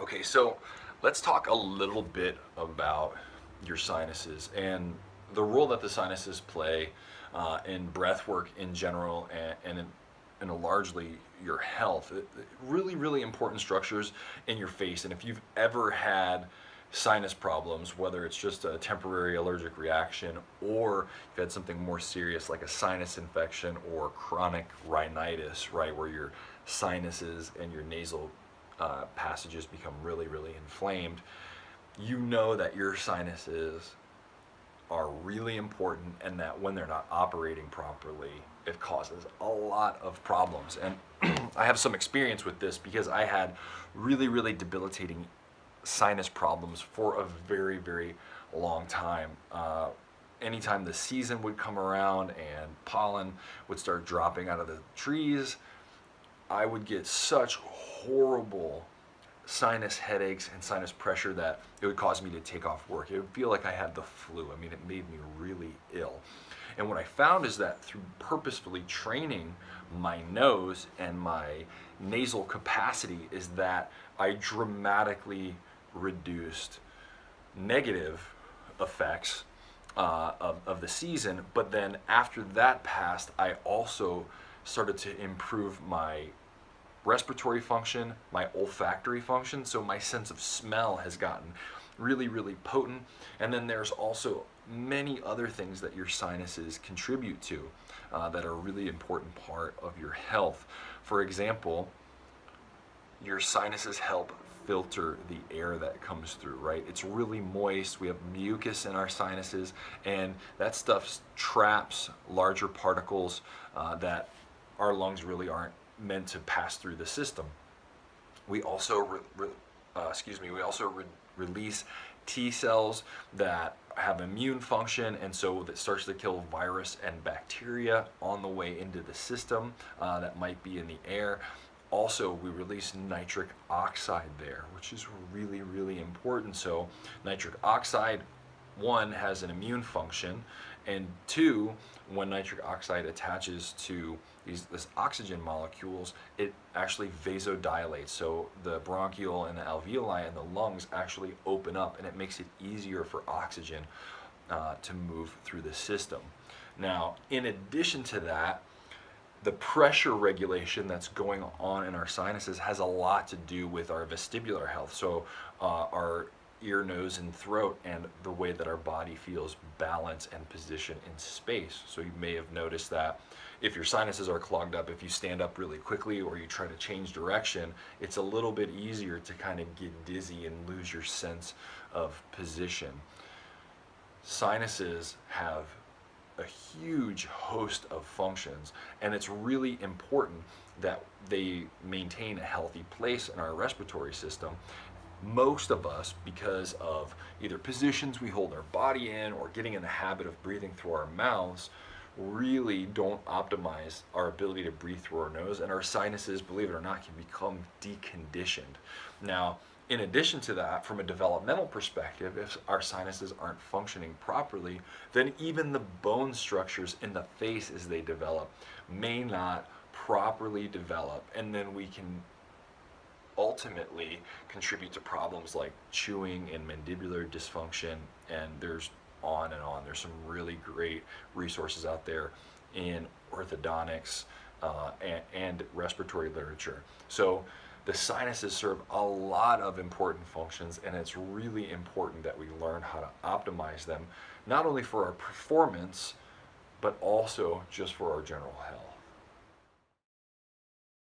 Okay, so let's talk a little bit about your sinuses and the role that the sinuses play in breath work in general and largely your health. Really, really important structures in your face. And if you've ever had sinus problems, whether it's just a temporary allergic reaction or you've had something more serious like a sinus infection or chronic rhinitis, right, where your sinuses and your nasal passages become really, really inflamed, you know that your sinuses are really important and that when they're not operating properly, it causes a lot of problems. And I have some experience with this because I had really, really debilitating sinus problems for a very, very long time. Anytime the season would come around and pollen would start dropping out of the trees, I would get such horrible sinus headaches and sinus pressure that it would cause me to take off work. It would feel like I had the flu. I mean, it made me really ill. And what I found is that through purposefully training my nose and my nasal capacity is that I dramatically reduced negative effects of the season. But then after that passed, I also started to improve my respiratory function, my olfactory function, so my sense of smell has gotten really, really potent. And then there's also many other things that your sinuses contribute to that are a really important part of your health. For example, your sinuses help filter the air that comes through, right? It's really moist. We have mucus in our sinuses, and that stuff traps larger particles that our lungs really aren't meant to pass through the system. We also release T cells that have immune function, and so that starts to kill virus and bacteria on the way into the system that might be in the air. Also, we release nitric oxide there, which is really, really important. So nitric oxide, one, has an immune function, and two, when nitric oxide attaches to this oxygen molecules, it actually vasodilates. So the bronchial and the alveoli in the lungs actually open up, and it makes it easier for oxygen to move through the system. Now, in addition to that, the pressure regulation that's going on in our sinuses has a lot to do with our vestibular health. So our ear, nose, and throat, and the way that our body feels balance and position in space. So you may have noticed that if your sinuses are clogged up, if you stand up really quickly or you try to change direction, it's a little bit easier to kind of get dizzy and lose your sense of position. Sinuses have a huge host of functions, and it's really important that they maintain a healthy place in our respiratory system. Most of us, because of either positions we hold our body in or getting in the habit of breathing through our mouths, really don't optimize our ability to breathe through our nose, and our sinuses, believe it or not, can become deconditioned. Now, in addition to that, from a developmental perspective, if our sinuses aren't functioning properly, then even the bone structures in the face as they develop may not properly develop, and then we can ultimately contribute to problems like chewing and mandibular dysfunction, and there's on and on. There's some really great resources out there in orthodontics and respiratory literature. So the sinuses serve a lot of important functions, and it's really important that we learn how to optimize them, not only for our performance, but also just for our general health.